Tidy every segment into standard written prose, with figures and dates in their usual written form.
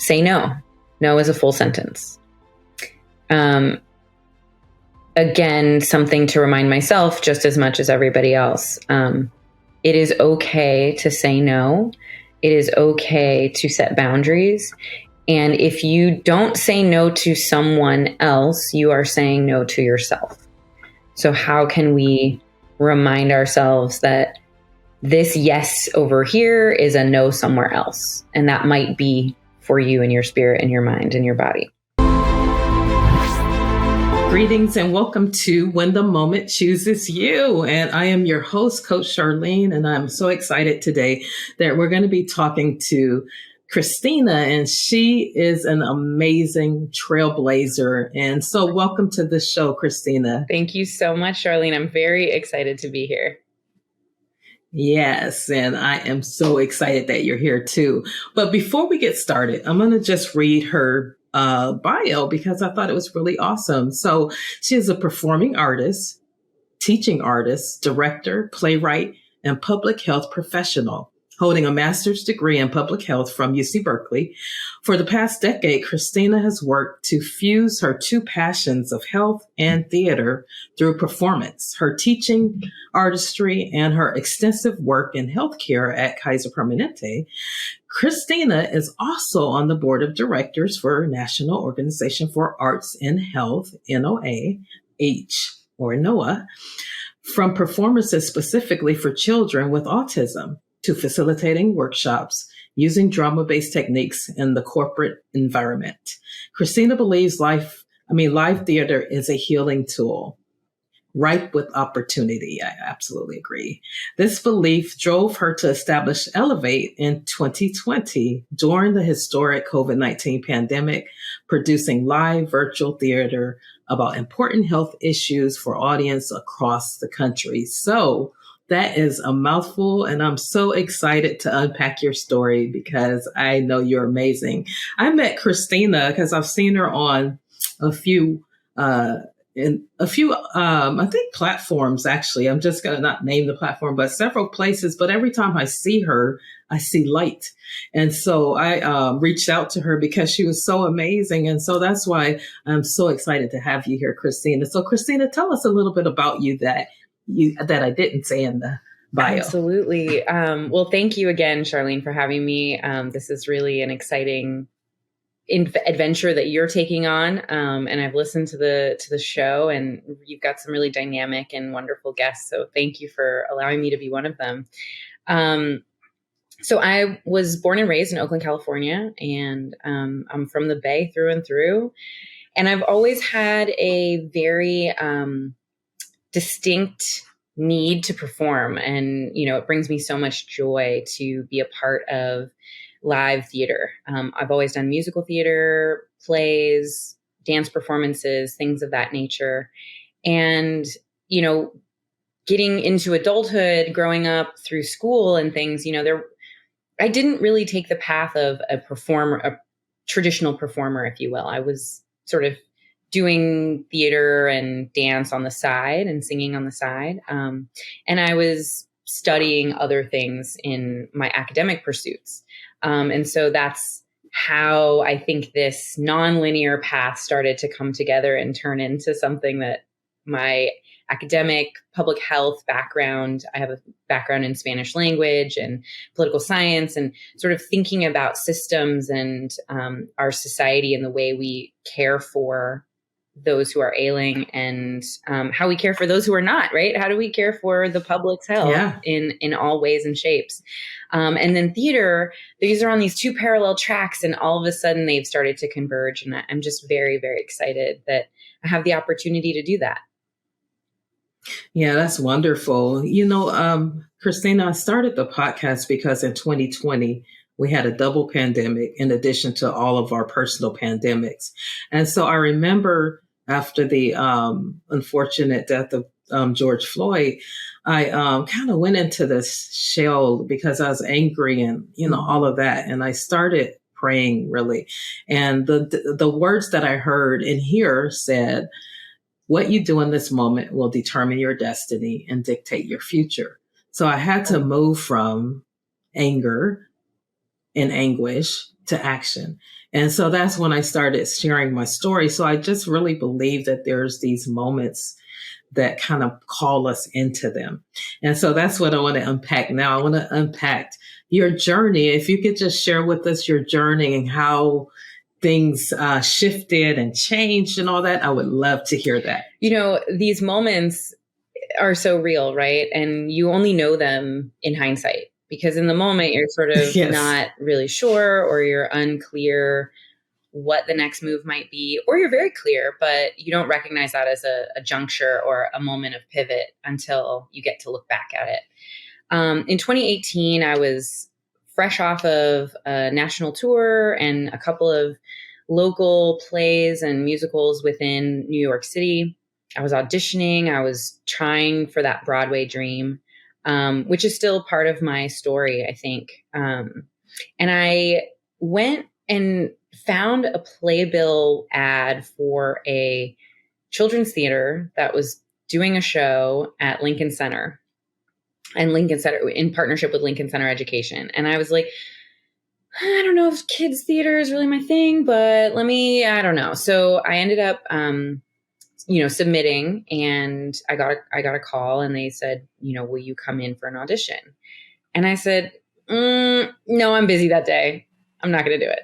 say no. No is a full sentence. Again, something to remind myself just as much as everybody else. It is okay to say no. It is okay to set boundaries. And if you don't say no to someone else, you are saying no to yourself. So how can we remind ourselves that this yes over here is a no somewhere else? And that might be for you and your spirit and your mind and your body. Greetings and welcome to When the Moment Chooses You. And I am your host, Coach Charlene, and I'm so excited today that we're going to be talking to Christina, and she is an amazing trailblazer. And so welcome to the show, Christina. Thank you so much, Charlene. I'm very excited to be here. Yes, and I am so excited that you're here too. But before we get started, I'm going to just read her bio because I thought it was really awesome. So she is a performing artist, teaching artist, director, playwright, and public health professional, holding a master's degree in public health from UC Berkeley. For the past decade, Christina has worked to fuse her two passions of health and theater through performance, her teaching, artistry, and her extensive work in healthcare at Kaiser Permanente. Christina is also on the board of directors for National Organization for Arts and Health, NOAH, or NOAH, from performances specifically for children with autism to facilitating workshops using drama-based techniques in the corporate environment. Christina believes live theater is a healing tool, ripe with opportunity. I absolutely agree. This belief drove her to establish Elevate in 2020 during the historic COVID-19 pandemic, producing live virtual theater about important health issues for audience across the country. So that is a mouthful, and I'm so excited to unpack your story because I know you're amazing. I met Christina because I've seen her on a few I think platforms, actually. I'm just going to not name the platform, but several places. But every time I see her, I see light. And so I reached out to her because she was so amazing. And so that's why I'm so excited to have you here, Christina. So Christina, tell us a little bit about you that I didn't say in the bio. Absolutely. Well, thank you again, Charlene, for having me. This is really an exciting adventure that you're taking on. And I've listened to the show, and you've got some really dynamic and wonderful guests. So thank you for allowing me to be one of them. So I was born and raised in Oakland, California, and I'm from the Bay through and through. And I've always had a very distinct need to perform. And, it brings me so much joy to be a part of live theater. I've always done musical theater, plays, dance performances, things of that nature. And, getting into adulthood, growing up through school and things, I didn't really take the path of a traditional performer, if you will. I was sort of doing theater and dance on the side and singing on the side. And I was studying other things in my academic pursuits. And so that's how I think this nonlinear path started to come together and turn into something that my academic public health background, I have a background in Spanish language and political science, and sort of thinking about systems and our society and the way we care for those who are ailing and how we care for those who are not, right? How do we care for the public's health in all ways and shapes? And then theater, these are on these two parallel tracks, and all of a sudden they've started to converge. And I'm just very, very excited that I have the opportunity to do that. Yeah, that's wonderful. Christina, I started the podcast because in 2020, we had a double pandemic in addition to all of our personal pandemics. And so I remember after the unfortunate death of George Floyd, I kind of went into this shell because I was angry and, all of that. And I started praying, really. And the words that I heard in here said, what you do in this moment will determine your destiny and dictate your future. So I had to move from anger and anguish to action. And so that's when I started sharing my story. So I just really believe that there's these moments that kind of call us into them. And so that's what I want to unpack now. I want to unpack your journey. If you could just share with us your journey and how things shifted and changed and all that, I would love to hear that. These moments are so real, right? And you only know them in hindsight, because in the moment you're sort of Yes. not really sure, or you're unclear what the next move might be, or you're very clear, but you don't recognize that as a juncture or a moment of pivot until you get to look back at it. In 2018, I was fresh off of a national tour and a couple of local plays and musicals within New York City. I was auditioning. I was trying for that Broadway dream, which is still part of my story, I think. And I went and found a playbill ad for a children's theater that was doing a show at Lincoln Center, and Lincoln Center in partnership with Lincoln Center Education. And I was like, I don't know if kids theater is really my thing, but I don't know. So I ended up, submitting, and I got a call, and they said, will you come in for an audition? And I said, no, I'm busy that day. I'm not going to do it.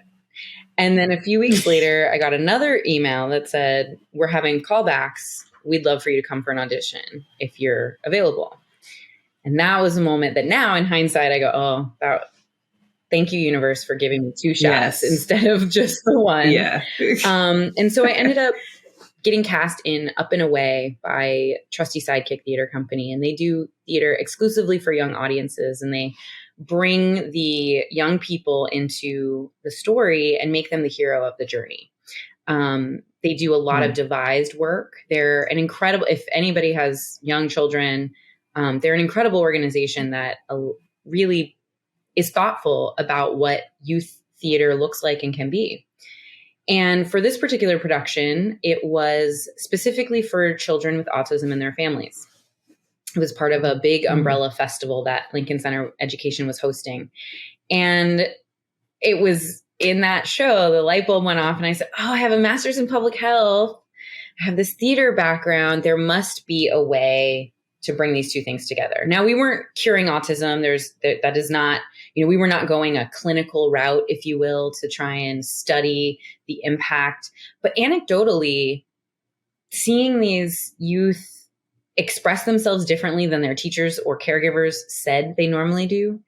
And then a few weeks later, I got another email that said, we're having callbacks. We'd love for you to come for an audition if you're available. And that was a moment that now in hindsight, I go, thank you, universe, for giving me two shots instead of just the one. Yeah. And so I ended up getting cast in Up and Away by Trusty Sidekick Theater Company. And they do theater exclusively for young audiences. And they bring the young people into the story and make them the hero of the journey. They do a lot of devised work. They're an incredible, if anybody has young children, they're an incredible organization that really is thoughtful about what youth theater looks like and can be. And for this particular production, it was specifically for children with autism and their families. It was part of a big umbrella festival that Lincoln Center Education was hosting. And it was in that show, the light bulb went off, and I said, I have a master's in public health. I have this theater background. There must be a way to bring these two things together. Now, we weren't curing autism. That is not, we were not going a clinical route, if you will, to try and study the impact. But anecdotally, seeing these youth express themselves differently than their teachers or caregivers said they normally do,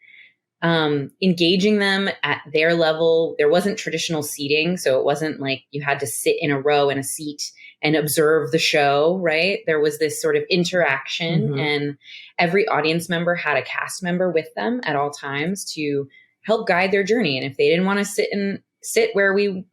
engaging them at their level. There wasn't traditional seating, so it wasn't like you had to sit in a row in a seat and observe the show, right? There was this sort of interaction, and every audience member had a cast member with them at all times to help guide their journey. And if they didn't want to sit where we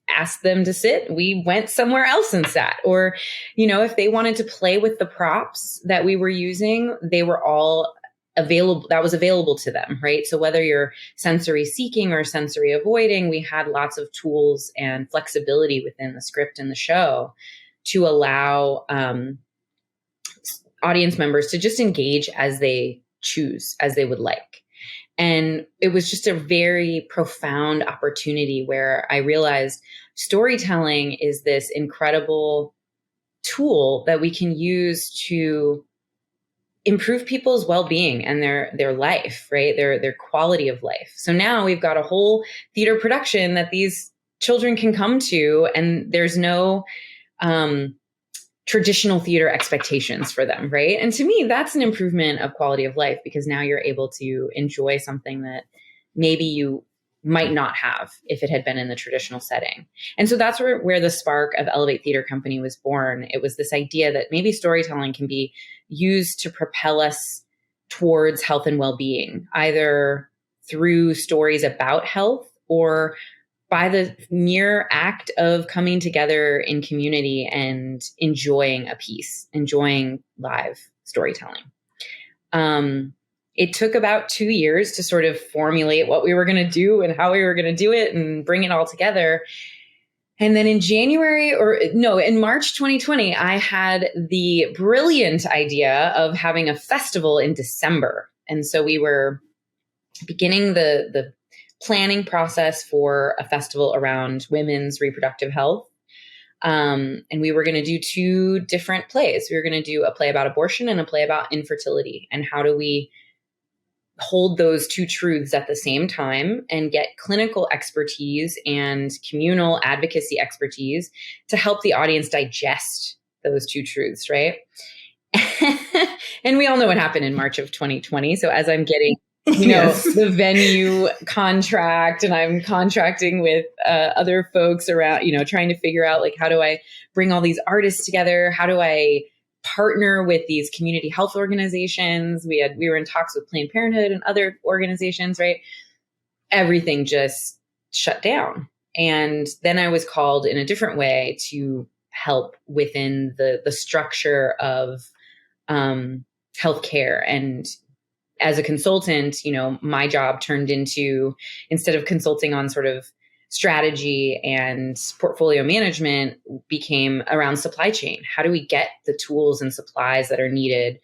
asked them to sit, we went somewhere else and sat. Or, if they wanted to play with the props that we were using, they were all available. That was available to them, right? So whether you're sensory seeking or sensory avoiding, we had lots of tools and flexibility within the script and the show to allow audience members to just engage as they choose, as they would like. And it was just a very profound opportunity where I realized storytelling is this incredible tool that we can use to improve people's well-being and their life, right? Their quality of life. So now we've got a whole theater production that these children can come to, and there's no traditional theater expectations for them, right? And to me, that's an improvement of quality of life, because now you're able to enjoy something that maybe you might not have if it had been in the traditional setting. And so that's where the spark of Elevate Theater Company was born. It was this idea that maybe storytelling can be used to propel us towards health and well-being, either through stories about health or by the mere act of coming together in community and enjoying a piece, enjoying live storytelling. It took about 2 years to sort of formulate what we were going to do and how we were going to do it and bring it all together. And then in March 2020, I had the brilliant idea of having a festival in December. And so we were beginning the planning process for a festival around women's reproductive health. And we were going to do 2 different plays. We were going to do a play about abortion and a play about infertility. And how do we hold those 2 truths at the same time and get clinical expertise and communal advocacy expertise to help the audience digest those 2 truths, right? And we all know what happened in March of 2020. So as I'm getting, Yes. the venue contract, and I'm contracting with other folks around, trying to figure out, like, how do I bring all these artists together? How do I partner with these community health organizations? We were in talks with Planned Parenthood and other organizations, right? Everything just shut down. And then I was called in a different way to help within the structure of healthcare. And as a consultant, my job turned into, instead of consulting on sort of strategy and portfolio management, became around supply chain. How do we get the tools and supplies that are needed?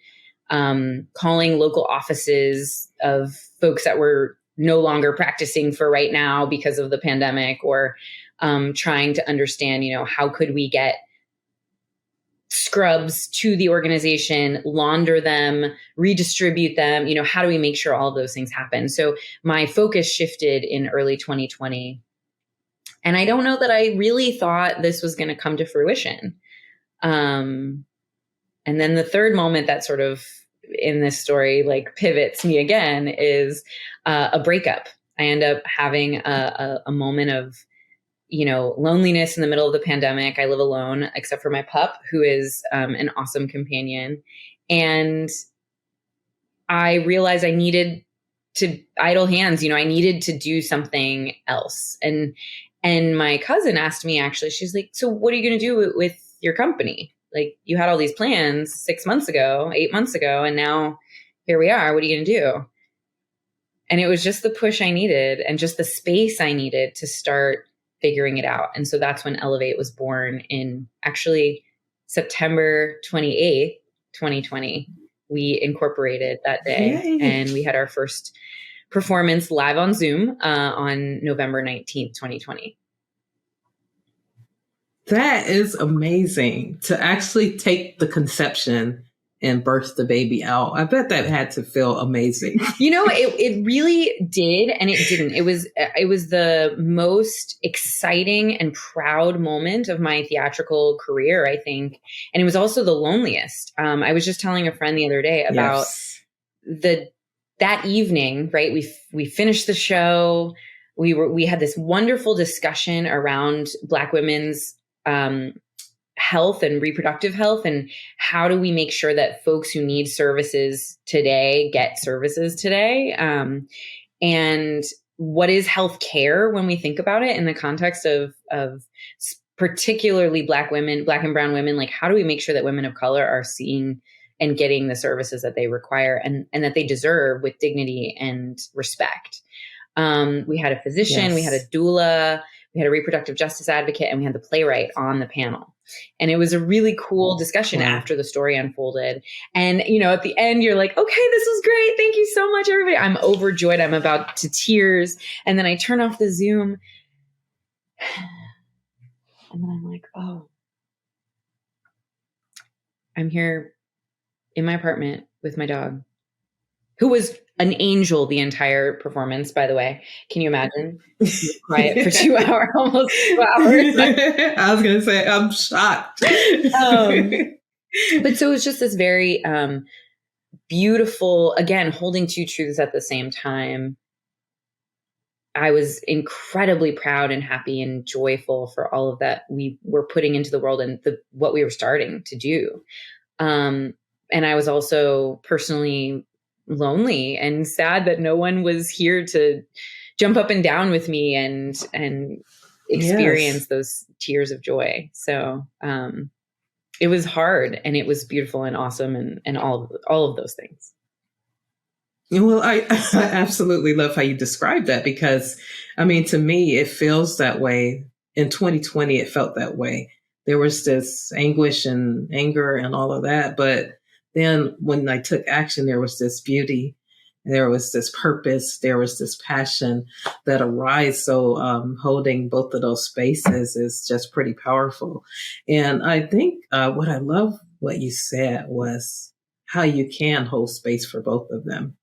Calling local offices of folks that were no longer practicing for right now because of the pandemic, or trying to understand, how could we get scrubs to the organization, launder them, redistribute them, how do we make sure all of those things happen? So my focus shifted in early 2020. And I don't know that I really thought this was going to come to fruition. And then the third moment that sort of in this story, like, pivots me again is a breakup. I end up having a moment of, loneliness in the middle of the pandemic. I live alone, except for my pup, who is an awesome companion. And I realized I needed to idle hands. I needed to do something else. And my cousin asked me, actually, she's like, so what are you going to do with your company? Like, you had all these plans 6 months ago, 8 months ago, and now here we are. What are you going to do? And it was just the push I needed and just the space I needed to start figuring it out. And so that's when Elevate was born in actually September 28th, 2020. We incorporated that day. Yay. And we had our first performance live on Zoom on November 19th, 2020. That is amazing, to actually take the conception and birth the baby out. I bet that had to feel amazing. It really did, and it didn't. It was the most exciting and proud moment of my theatrical career, I think. And it was also the loneliest. I was just telling a friend the other day about that evening, right? We finished the show. We had this wonderful discussion around Black women's health and reproductive health, and how do we make sure that folks who need services today get services today? And what is health care when we think about it in the context of particularly Black women, Black and brown women? Like, how do we make sure that women of color are seeing and getting the services that they require and that they deserve with dignity and respect? We had a physician, we had a doula, we had a reproductive justice advocate, and we had the playwright on the panel. And it was a really cool discussion after the story unfolded. And, at the end, you're like, okay, this was great. Thank you so much, everybody. I'm overjoyed. I'm about to tears. And then I turn off the Zoom. And then I'm like, oh, I'm here in my apartment with my dog, who was an angel the entire performance, by the way. Can you imagine? Quiet for 2 hours, almost 2 hours. I was going to say, I'm shocked. But so it was just this very beautiful, again, holding 2 truths at the same time. I was incredibly proud and happy and joyful for all of that we were putting into the world and what we were starting to do. And I was also personally lonely and sad that no one was here to jump up and down with me and experience those tears of joy. So it was hard, and it was beautiful and awesome, and all of those things. Well, I absolutely love how you describe that, because, to me, it feels that way. In 2020, it felt that way. There was this anguish and anger and all of that. But then when I took action, there was this beauty. There was this purpose, there was this passion that arise. So holding both of those spaces is just pretty powerful. And I think what I love what you said was how you can hold space for both of them.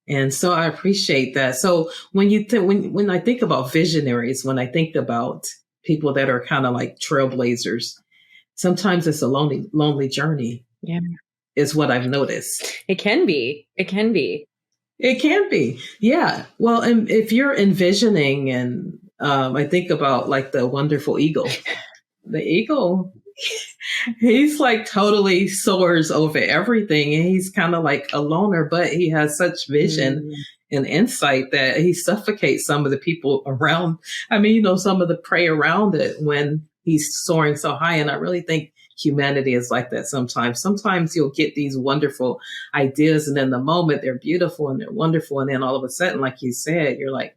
And so I appreciate that. So when you when I think about visionaries, when I think about people that are kind of like trailblazers, sometimes it's a lonely journey. Yeah. Is what I've noticed. It can be. It can be. It can be. Yeah. Well, and if you're envisioning, and I think about like the wonderful eagle, the eagle, he's like totally soars over everything. And he's kind of like a loner, but he has such vision and insight that he suffocates some of the people around. I mean, some of the prey around it when he's soaring so high. And I really think humanity is like that sometimes. Sometimes you'll get these wonderful ideas, and in the moment they're beautiful and they're wonderful. And then all of a sudden, like you said, you're like,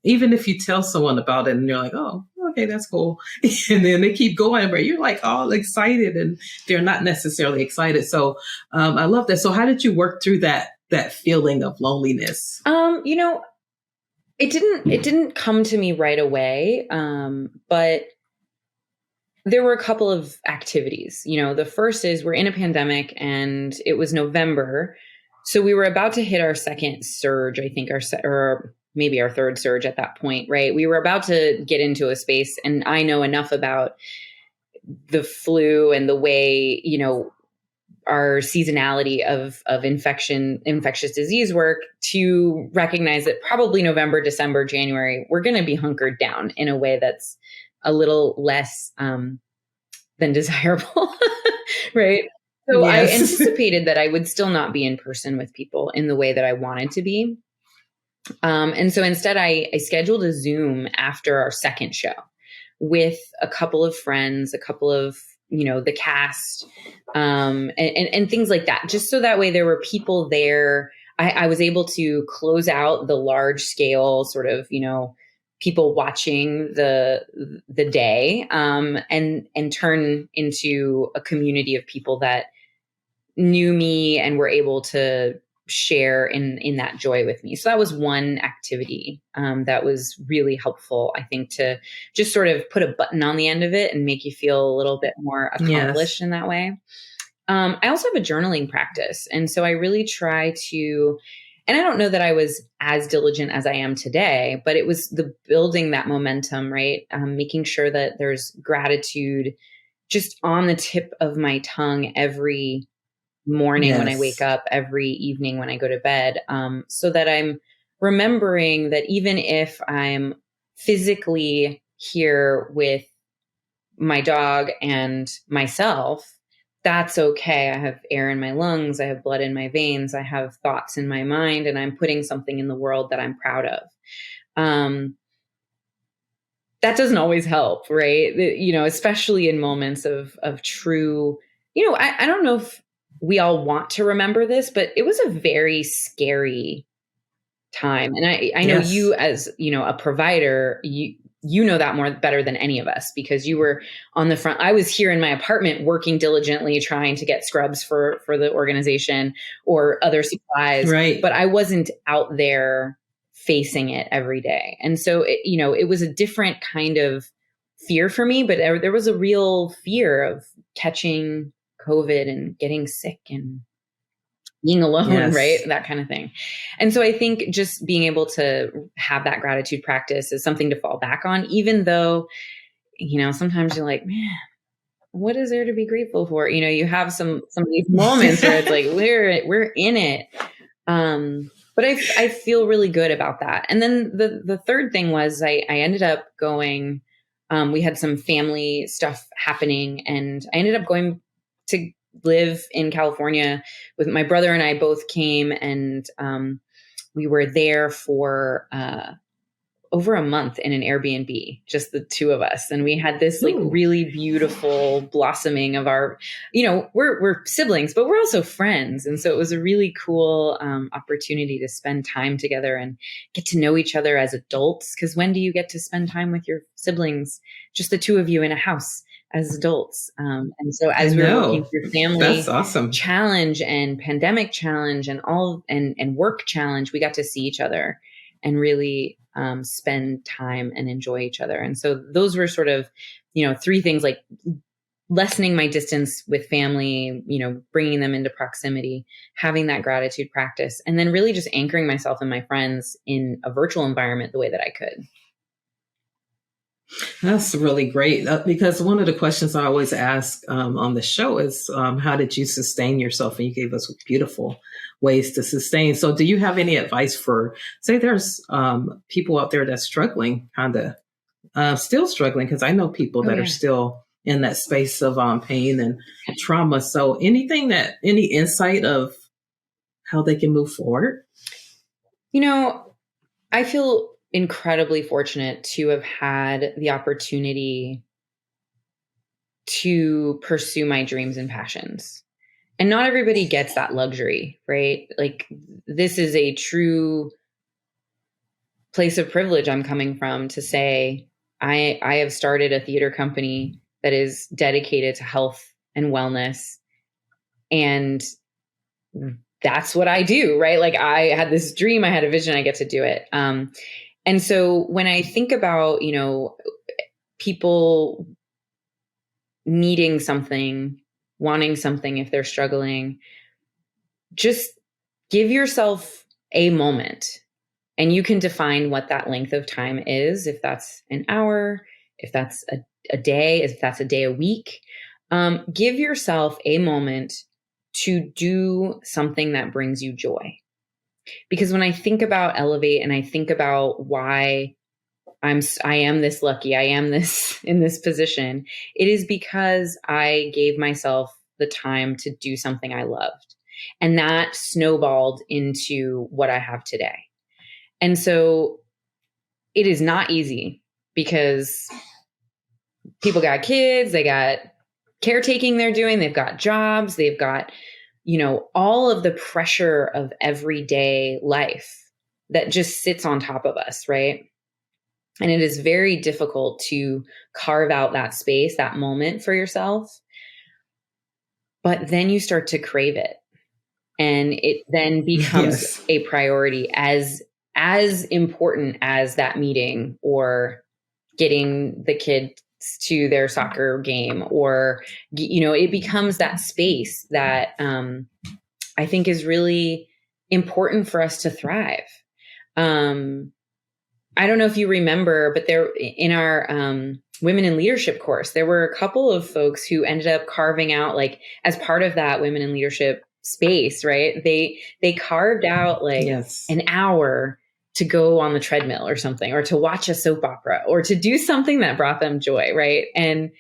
even if you tell someone about it and you're like, oh, okay, that's cool. And then they keep going, but you're like all excited and they're not necessarily excited. So I love that. So how did you work through that feeling of loneliness? It didn't come to me right away. But there were a couple of activities. The first is we're in a pandemic and it was November. So we were about to hit our second surge, I think, or maybe our third surge at that point, right? We were about to get into a space, and I know enough about the flu and the way, our seasonality of infectious disease work to recognize that probably November, December, January, we're going to be hunkered down in a way that's a little less than desirable, right? So yes. I anticipated that I would still not be in person with people in the way that I wanted to be. And so instead I scheduled a Zoom after our second show with a couple of friends, a couple of, the cast, and things like that, just so that way there were people there. I was able to close out the large scale sort of, people watching the day, and turn into a community of people that knew me and were able to share in that joy with me. So that was one activity that was really helpful, I think, to just sort of put a button on the end of it and make you feel a little bit more accomplished in that way. I also have a journaling practice. And so I really try to, and I don't know that I was as diligent as I am today, but it was the building that momentum, right? Making sure that there's gratitude just on the tip of my tongue every morning when I wake up, every evening when I go to bed, so that I'm remembering that even if I'm physically here with my dog and myself, that's okay. I have air in my lungs. I have blood in my veins. I have thoughts in my mind, and I'm putting something in the world that I'm proud of. That doesn't always help, right? Especially in moments of true, I don't know if we all want to remember this, but it was a very scary time. And I know you as, a provider, you know that better than any of us, because you were on the front. I was here in my apartment working diligently, trying to get scrubs for the organization or other supplies, right? But I wasn't out there facing it every day. And so, it was a different kind of fear for me, but there was a real fear of catching COVID and getting sick and being alone, right? That kind of thing. And so I think just being able to have that gratitude practice is something to fall back on, even though, sometimes you're like, man, what is there to be grateful for? You have some of these moments where it's like, we're in it. But I feel really good about that. And then the third thing was I ended up going, we had some family stuff happening, and I ended up going to live in California with my brother, and I both came, and we were there for over a month in an Airbnb, just the two of us. And we had this like really beautiful blossoming of our, we're siblings, but we're also friends. And so it was a really cool opportunity to spend time together and get to know each other as adults. Because when do you get to spend time with your siblings, just the two of you in a house? as adults. And so I as we were working know. through family That's awesome. challenge and pandemic challenge and and work challenge, we got to see each other and really spend time and enjoy each other. And so those were sort of, three things, like lessening my distance with family, bringing them into proximity, having that gratitude practice, and then really just anchoring myself and my friends in a virtual environment the way that I could. That's really great, because one of the questions I always ask on the show is, how did you sustain yourself? And you gave us beautiful ways to sustain. So do you have any advice for, say there's people out there that's struggling, kind of still struggling, because I know people that are still in that space of pain and trauma. So any insight of how they can move forward? I feel incredibly fortunate to have had the opportunity to pursue my dreams and passions. And not everybody gets that luxury, right? Like, this is a true place of privilege I'm coming from, to say, I have started a theater company that is dedicated to health and wellness. And that's what I do, right? Like, I had this dream, I had a vision, I get to do it. And so when I think about, people needing something, wanting something, if they're struggling, just give yourself a moment, and you can define what that length of time is. If that's an hour, if that's a day, if that's a day a week, give yourself a moment to do something that brings you joy. Because when I think about Elevate, and I think about why I am this lucky, I am this in this position, it is because I gave myself the time to do something I loved. And that snowballed into what I have today. And so it is not easy, because people got kids, they got caretaking they're doing, they've got jobs, they've got all of the pressure of everyday life that just sits on top of us, right? And it is very difficult to carve out that space, that moment for yourself. But then you start to crave it. And it then becomes a priority, as important as that meeting, or getting the kid to their soccer game, or, it becomes that space that I think is really important for us to thrive. I don't know if you remember, but there, in our Women in Leadership course, there were a couple of folks who ended up carving out, like, as part of that Women in Leadership space, right? They carved out an hour to go on the treadmill or something, or to watch a soap opera, or to do something that brought them joy, right? And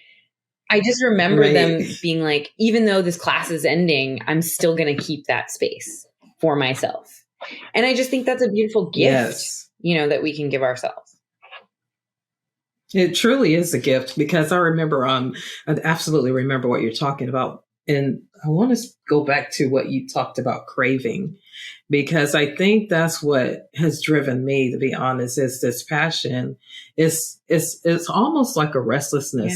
I just remember them being like, even though this class is ending, I'm still going to keep that space for myself. And I just think that's a beautiful gift, that we can give ourselves. It truly is a gift, because I remember, I absolutely remember what you're talking about. And I want to go back to what you talked about, craving, because I think that's what has driven me, to be honest, is this passion. It's almost like a restlessness,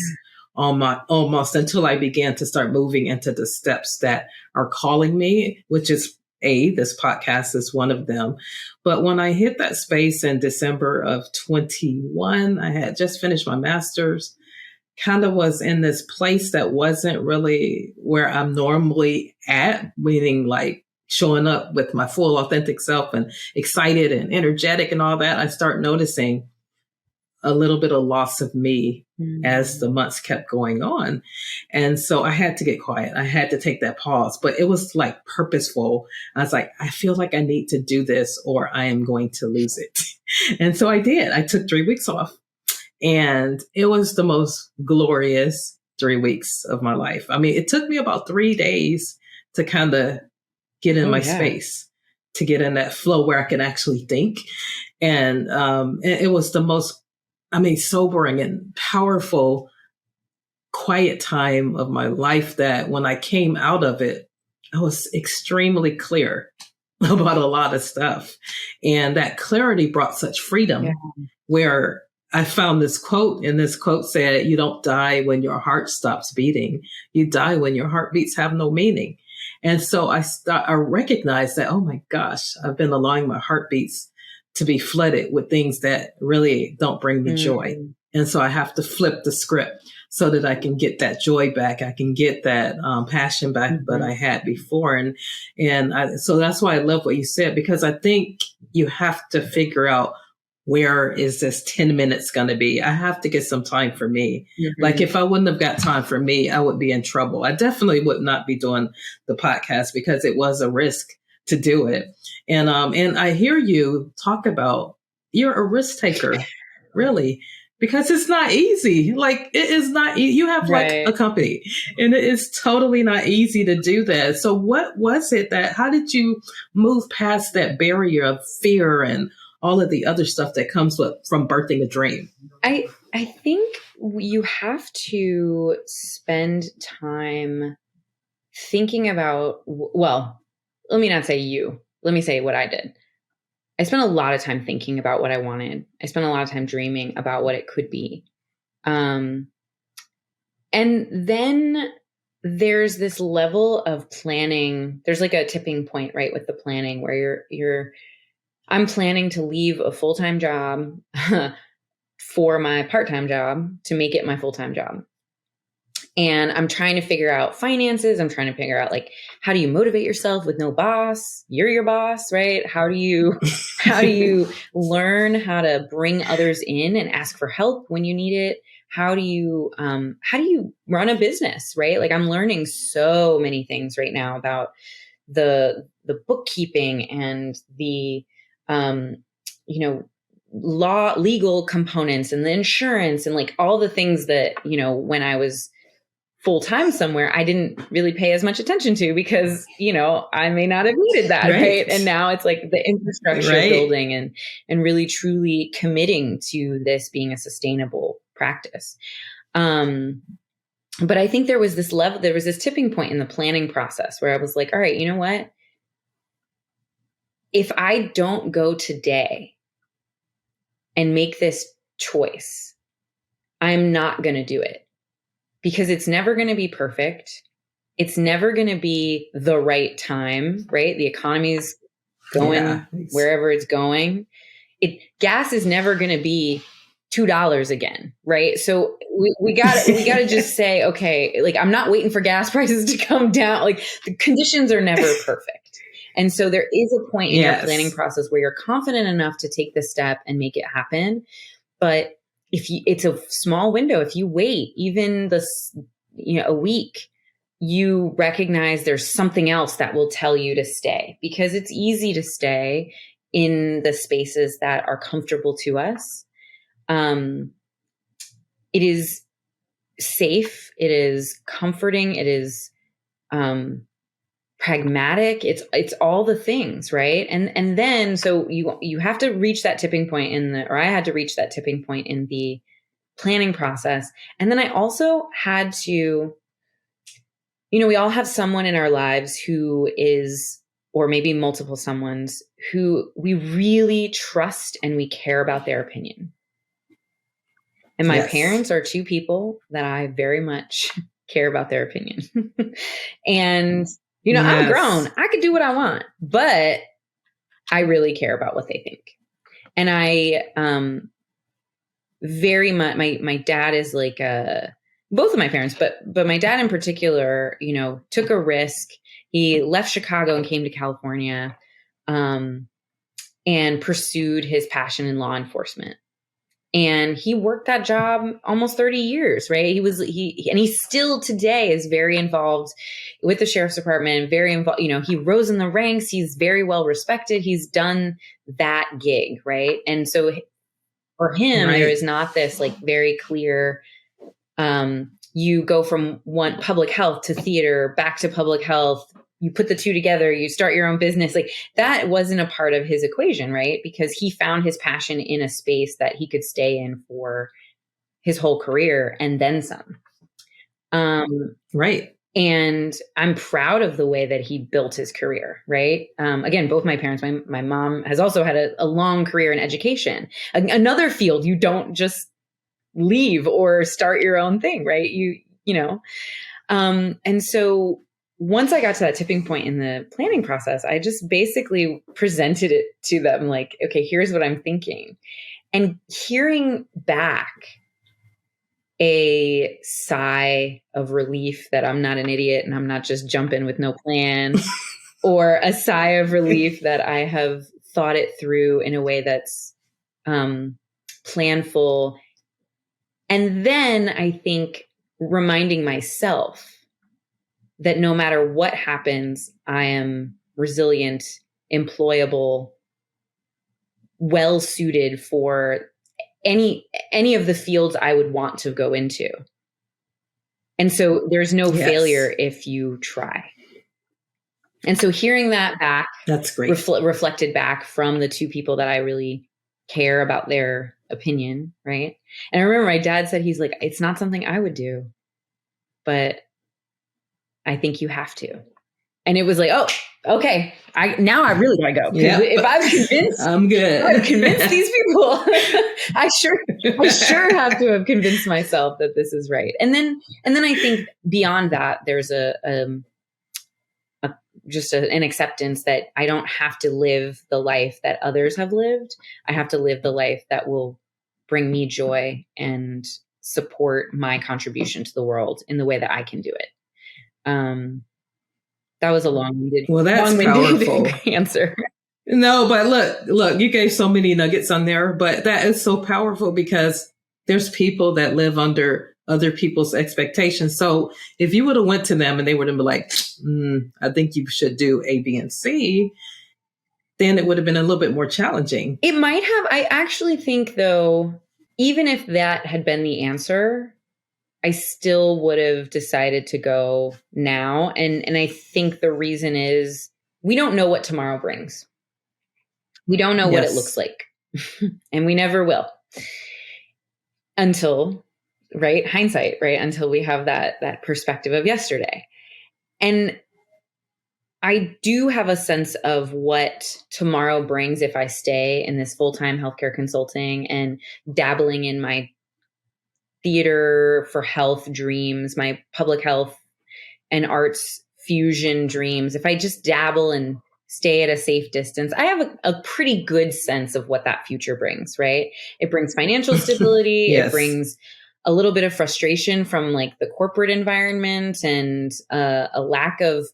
almost, until I began to start moving into the steps that are calling me, which is this podcast is one of them. But when I hit that space in December of 21, I had just finished my master's, kind of was in this place that wasn't really where I'm normally at, meaning like showing up with my full authentic self and excited and energetic and all that. I start noticing a little bit of loss of me as the months kept going on. And so I had to get quiet. I had to take that pause, but it was like purposeful. I was like, I feel like I need to do this or I am going to lose it. And so I did. I took 3 weeks off, and it was the most glorious 3 weeks of my life. I mean, it took me about 3 days to kind of get in my space, to get in that flow where I can actually think. And it was the most, sobering and powerful, quiet time of my life, that when I came out of it, I was extremely clear about a lot of stuff. And that clarity brought such freedom where I found this quote, and this quote said, "You don't die when your heart stops beating. You die when your heartbeats have no meaning." And so I recognized that, oh my gosh, I've been allowing my heartbeats to be flooded with things that really don't bring me joy. And so I have to flip the script so that I can get that joy back. I can get that passion back that I had before. So that's why I love what you said, because I think you have to figure out, where is this 10 minutes going to be? I have to get some time for me. Like if I wouldn't have got time for me, I would be in trouble. I definitely would not be doing the podcast because it was a risk to do it. And I hear you talk about you're a risk taker, really, because it's not easy. Like it is not, you have like a company and it is totally not easy to do that. So what was it how did you move past that barrier of fear and all of the other stuff that comes from birthing a dream? I think you have to spend time thinking about, well, let me not say you, let me say what I did. I spent a lot of time thinking about what I wanted. I spent a lot of time dreaming about what it could be. And then there's this level of planning. There's like a tipping point, right, with the planning where I'm planning to leave a full-time job for my part-time job to make it my full-time job. And I'm trying to figure out finances. I'm trying to figure out, like, how do you motivate yourself with no boss? You're your boss, right? How do you learn how to bring others in and ask for help when you need it? How do you run a business, right? Like, I'm learning so many things right now about the bookkeeping and the legal components and the insurance and like all the things that, when I was full-time somewhere, I didn't really pay as much attention to because, I may not have needed that. Right. And now it's like the infrastructure building and really truly committing to this being a sustainable practice. But I think there was this tipping point in the planning process where I was like, all right, you know what? If I don't go today and make this choice, I'm not going to do it because it's never going to be perfect. It's never going to be the right time, right? The economy's going wherever it's going. Gas is never going to be $2 again, right? So we got to just say, okay, like I'm not waiting for gas prices to come down. Like the conditions are never perfect. And so there is a point in your planning process where you're confident enough to take the step and make it happen. But it's a small window. If you wait even a week, you recognize there's something else that will tell you to stay, because it's easy to stay in the spaces that are comfortable to us. It is safe. It is comforting. It is, pragmatic. It's all the things, right? And then, so you have to reach that tipping point I had to reach that tipping point in the planning process. And then I also had to, we all have someone in our lives who is, or maybe multiple someones who we really trust and we care about their opinion. And my parents are two people that I very much care about their opinion. And I'm grown. I could do what I want, but I really care about what they think. And I very much, my dad is like both of my parents, but my dad in particular, took a risk. He left Chicago and came to California and pursued his passion in law enforcement. And he worked that job almost 30 years, right? He still today is very involved with the sheriff's department, very involved, he rose in the ranks. He's very well respected. He's done that gig, right? And so for him, there is not this like very clear, you go from one public health to theater, back to public health, you put the two together, you start your own business. Like that wasn't a part of his equation, right? Because he found his passion in a space that he could stay in for his whole career and then some. Right. And I'm proud of the way that he built his career, right? Again, both my parents, my mom has also had a long career in education, another field you don't just leave or start your own thing, right? And so once I got to that tipping point in the planning process, I just basically presented it to them like, okay, here's what I'm thinking. And hearing back a sigh of relief that I'm not an idiot and I'm not just jumping with no plan, or a sigh of relief that I have thought it through in a way that's planful. And then I think reminding myself that no matter what happens, I am resilient, employable, well suited for any of the fields I would want to go into. And so there's no failure if you try. And so hearing that back, that's great. Reflected back from the two people that I really care about their opinion, right? And I remember my dad said, he's like, it's not something I would do, but I think you have to. And it was like, oh, okay. Now I really gotta go. Yep. If I'm convinced, I'm good. I've convinced these people. I sure have to have convinced myself that this is right. And then I think beyond that, there's an acceptance that I don't have to live the life that others have lived. I have to live the life that will bring me joy and support my contribution to the world in the way that I can do it. That was a long-winded, powerful answer. No, but look, you gave so many nuggets on there, but that is so powerful because there's people that live under other people's expectations. So if you would have went to them and they would have been like, I think you should do A, B, and C, then it would have been a little bit more challenging. It might have. I actually think, though, even if that had been the answer, I still would have decided to go now. And I think the reason is we don't know what tomorrow brings. We don't know what it looks like. And we never will until, right? Hindsight, right? Until we have that perspective of yesterday. And I do have a sense of what tomorrow brings if I stay in this full-time healthcare consulting and dabbling in my theater for health dreams, my public health and arts fusion dreams. If I just dabble and stay at a safe distance, I have a pretty good sense of what that future brings, right? It brings financial stability. Yes. It brings a little bit of frustration from like the corporate environment and a lack of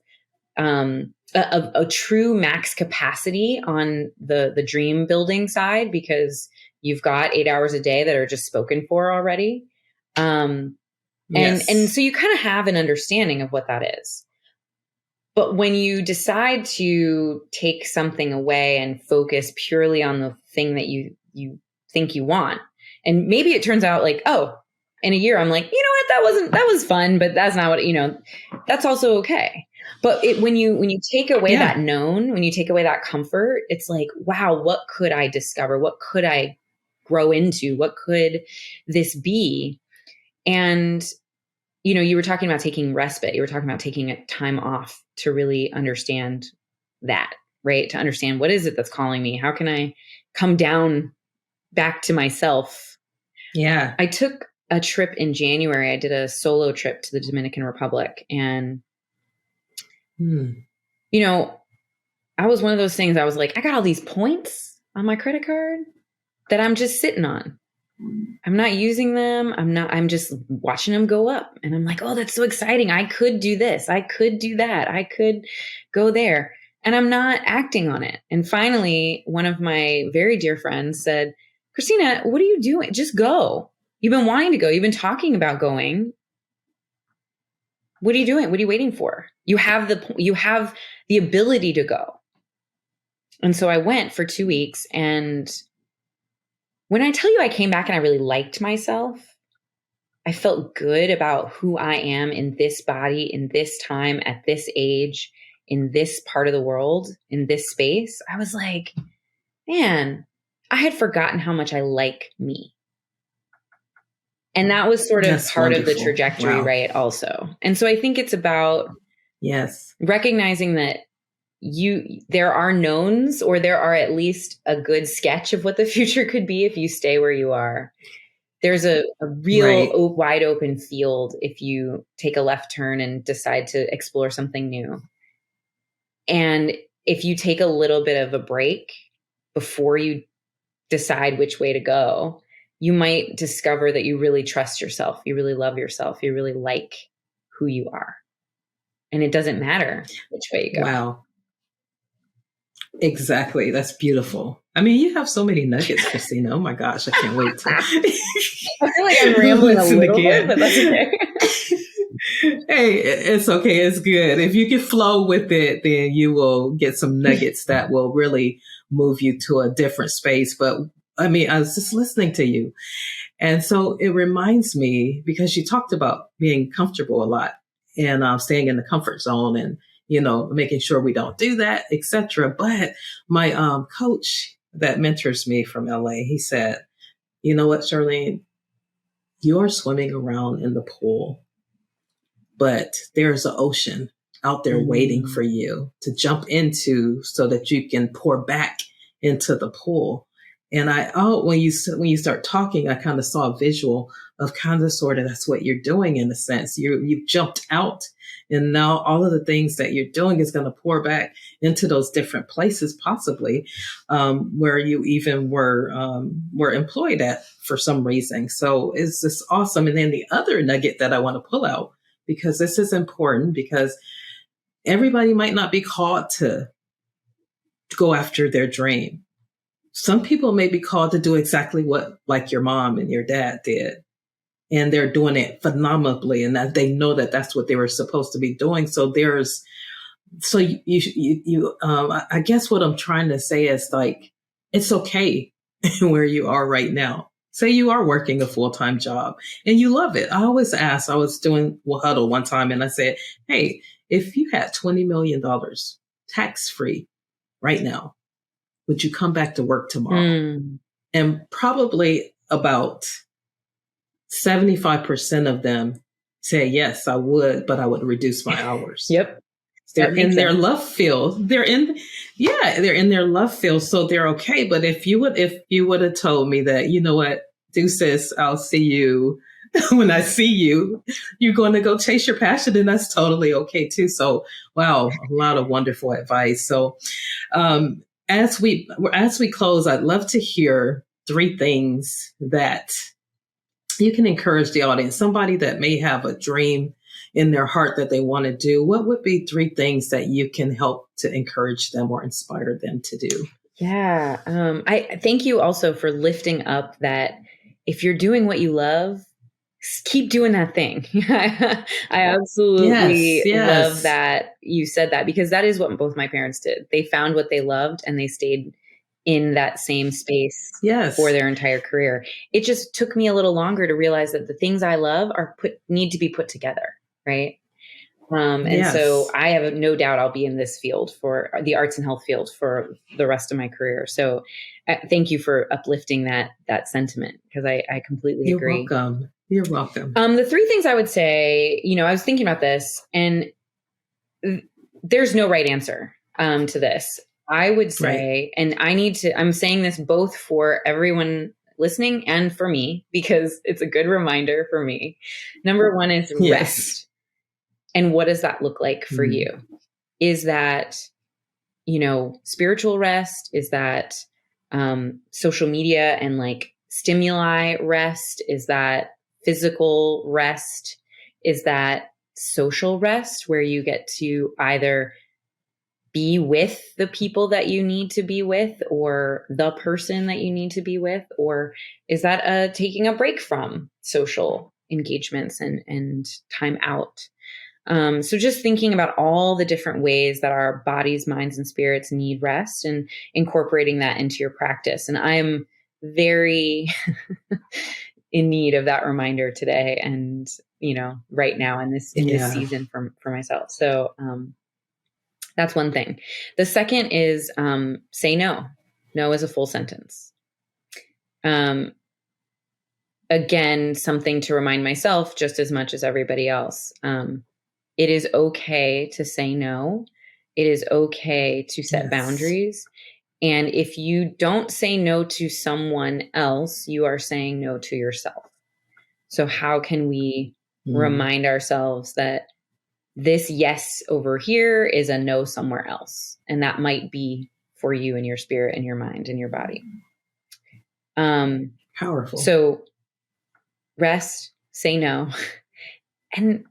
a true max capacity on the dream building side, because you've got 8 hours a day that are just spoken for already. And so you kind of have an understanding of what that is. But when you decide to take something away and focus purely on the thing that you think you want, and maybe it turns out like, oh, in a year, I'm like, you know what, that was fun, but that's not what, that's also okay. But when you take away that known, when you take away that comfort, it's like, wow, what could I discover? What could I grow into? What could this be? And, you were talking about taking respite. You were talking about taking a time off to really understand that, right? To understand what is it that's calling me? How can I come down back to myself? Yeah. I took a trip in January. I did a solo trip to the Dominican Republic. And, I was one of those things. I was like, I got all these points on my credit card that I'm just sitting on. I'm not using them. I'm just watching them go up. And I'm like, oh, that's so exciting. I could do this. I could do that. I could go there. And I'm not acting on it. And finally, one of my very dear friends said, Christina, what are you doing? Just go. You've been wanting to go. You've been talking about going. What are you doing? What are you waiting for? You have the ability to go. And so I went for 2 weeks, and when I tell you I came back and I really liked myself, I felt good about who I am in this body, in this time, at this age, in this part of the world, in this space. I was like, man, I had forgotten how much I like me. And that was sort of That's part wonderful. of the trajectory, Wow. right? Also. And so I think it's about recognizing that there are knowns, or there are at least a good sketch of what the future could be if you stay where you are. There's a real wide open field if you take a left turn and decide to explore something new. And if you take a little bit of a break before you decide which way to go, you might discover that you really trust yourself. You really love yourself. You really like who you are. And it doesn't matter which way you go. Wow. Exactly. That's beautiful. I mean, you have so many nuggets, Christina. Oh my gosh, I can't wait to. I feel like I'm rambling a little bit, but that's okay. Hey, it's okay. It's good. If you can flow with it, then you will get some nuggets that will really move you to a different space. But I mean, I was just listening to you. And so it reminds me, because you talked about being comfortable a lot and staying in the comfort zone and, making sure we don't do that, etc. But my coach that mentors me from LA, he said, you know what, Charlene, you're swimming around in the pool, but there's an ocean out there waiting for you to jump into so that you can pour back into the pool. And when you start talking, I kind of saw a visual of kind of sort of that's what you're doing in a sense. You've jumped out, and now all of the things that you're doing is going to pour back into those different places, possibly where you even were employed at for some reason. So it's just awesome. And then the other nugget that I want to pull out, because this is important, because everybody might not be called to go after their dream. Some people may be called to do exactly what, like your mom and your dad did, and they're doing it phenomenally, and that they know that that's what they were supposed to be doing. So I guess what I'm trying to say is, like, it's okay where you are right now. Say you are working a full-time job and you love it. I always ask, I was doing Huddle one time and I said, hey, if you had $20 million tax-free right now, would you come back to work tomorrow? And probably about 75% of them say, yes, I would, but I would reduce my hours. Yep. They're in their love field. They're in their love field. So they're okay. But if you would have told me that, you know what, deuces, I'll see you when I see you, you're going to go chase your passion, and that's totally okay too. So, wow, a lot of wonderful advice. So, as we close, I'd love to hear 3 things that you can encourage the audience. Somebody that may have a dream in their heart that they want to do. What would be 3 things that you can help to encourage them or inspire them to do? Yeah. I thank you also for lifting up that if you're doing what you love, keep doing that thing. I absolutely love that you said that, because that is what both my parents did. They found what they loved and they stayed in that same space for their entire career. It just took me a little longer to realize that the things I love need to be put together. Right. So I have no doubt I'll be in this field, for the arts and health field, for the rest of my career. So thank you for uplifting that sentiment, because I completely agree. You're welcome. The 3 things I would say, I was thinking about this, and there's no right answer to this. I would say, and I'm saying this both for everyone listening and for me, because it's a good reminder for me. Number 1 is rest. And what does that look like for you? Is that, spiritual rest? Is that social media and like stimuli rest? Is that physical rest? Is that social rest, where you get to either be with the people that you need to be with, or the person that you need to be with? Or is that taking a break from social engagements and time out? So just thinking about all the different ways that our bodies, minds, and spirits need rest, and incorporating that into your practice. And I am very in need of that reminder today, and, right now in this season for myself. So, that's one thing. The second is, say no. No is a full sentence. A again, something to remind myself just as much as everybody else. It is okay to say no. It is okay to set boundaries. And if you don't say no to someone else, you are saying no to yourself. So how can we remind ourselves that this yes over here is a no somewhere else? And that might be for you and your spirit and your mind and your body. Powerful. So rest, say no, and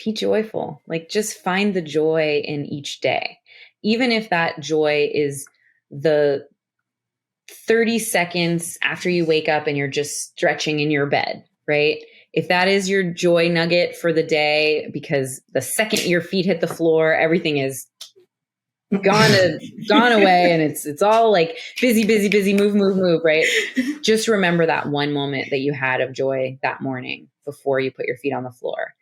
be joyful. Like, just find the joy in each day. Even if that joy is the 30 seconds after you wake up and you're just stretching in your bed, right? If that is your joy nugget for the day, because the second your feet hit the floor, everything is gone away, and it's all like busy, move, right? Just remember that one moment that you had of joy that morning before you put your feet on the floor.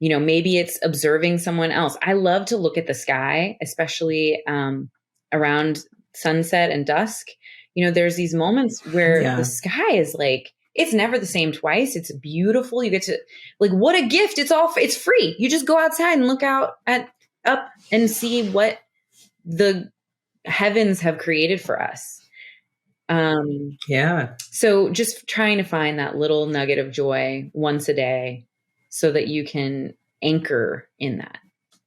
Maybe it's observing someone else. I love to look at the sky, especially around sunset and dusk. There's these moments where the sky is like, it's never the same twice. It's beautiful. You get to, like, what a gift. It's free. You just go outside and look up and see what the heavens have created for us. So just trying to find that little nugget of joy once a day so that you can anchor in that.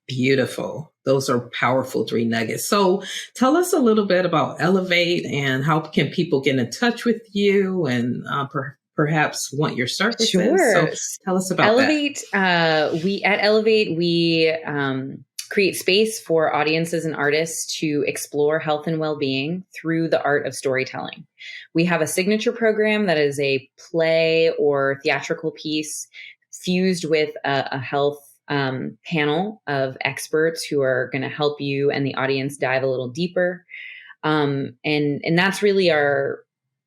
Beautiful. Those are powerful 3 nuggets. So tell us a little bit about Elevate and how can people get in touch with you and perhaps want your services. Sure. So tell us about Elevate. At Elevate, we create space for audiences and artists to explore health and well-being through the art of storytelling. We have a signature program that is a play or theatrical piece fused with a health panel of experts who are going to help you and the audience dive a little deeper. And that's really our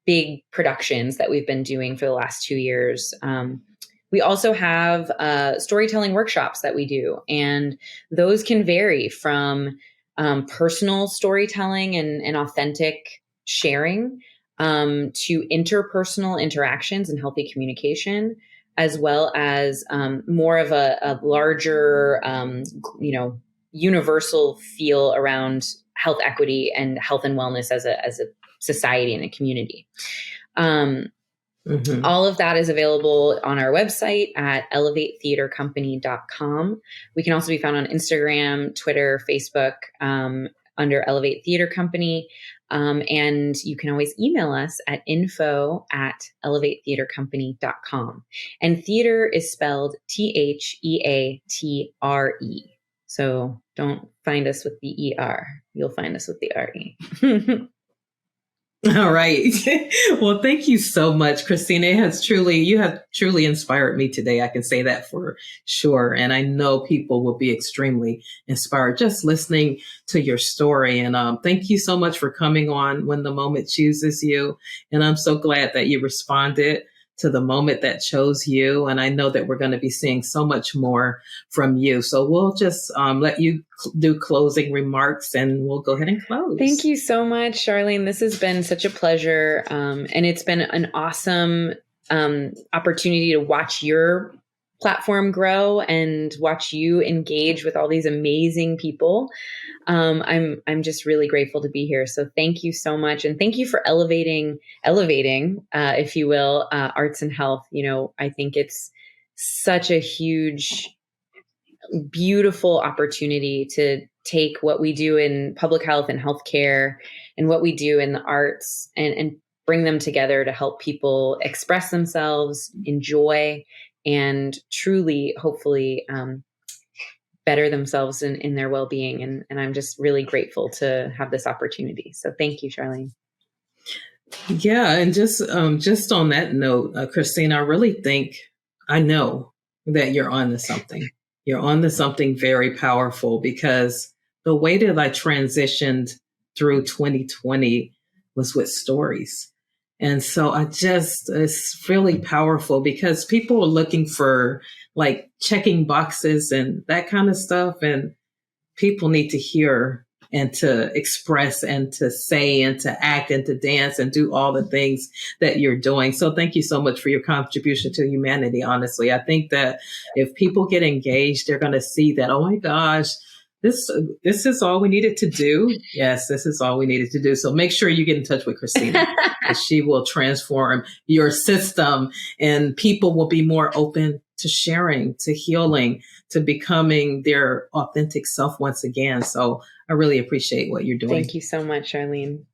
big productions that we've been doing for the last 2 years. We also have storytelling workshops that we do, and those can vary from personal storytelling and authentic sharing to interpersonal interactions and healthy communication, as well as more of a larger, universal feel around health equity and health and wellness as a society and a community. All of that is available on our website at elevatetheatercompany.com. We can also be found on Instagram, Twitter, Facebook under Elevate Theater Company. And you can always email us at info@elevatetheatercompany.com. And theater is spelled THEATRE. So don't find us with the ER. You'll find us with the RE. All right. Well, thank you so much, Christina. You have truly inspired me today. I can say that for sure. And I know people will be extremely inspired just listening to your story. And thank you so much for coming on When the Moment Chooses You. And I'm so glad that you responded to the moment that chose you. And I know that we're going to be seeing so much more from you. So we'll just let you do closing remarks and we'll go ahead and close. Thank you so much, Charlene. This has been such a pleasure. And it's been an awesome opportunity to watch your platform grow and watch you engage with all these amazing people. I'm just really grateful to be here. So thank you so much. And thank you for elevating, if you will, arts and health. I think it's such a huge, beautiful opportunity to take what we do in public health and healthcare and what we do in the arts and bring them together to help people express themselves, enjoy, and truly, hopefully, better themselves in their well-being. And I'm just really grateful to have this opportunity. So thank you, Charlene. Yeah. And just on that note, Christina, I know that you're on to something. You're on to something very powerful, because the way that I transitioned through 2020 was with stories. And so it's really powerful, because people are looking for like checking boxes and that kind of stuff. And people need to hear and to express and to say and to act and to dance and do all the things that you're doing. So thank you so much for your contribution to humanity. Honestly, I think that if people get engaged, they're going to see that, oh my gosh, this is all we needed to do. Yes, this is all we needed to do. So make sure you get in touch with Christina, because she will transform your system, and people will be more open to sharing, to healing, to becoming their authentic self once again. So I really appreciate what you're doing. Thank you so much, Charlene.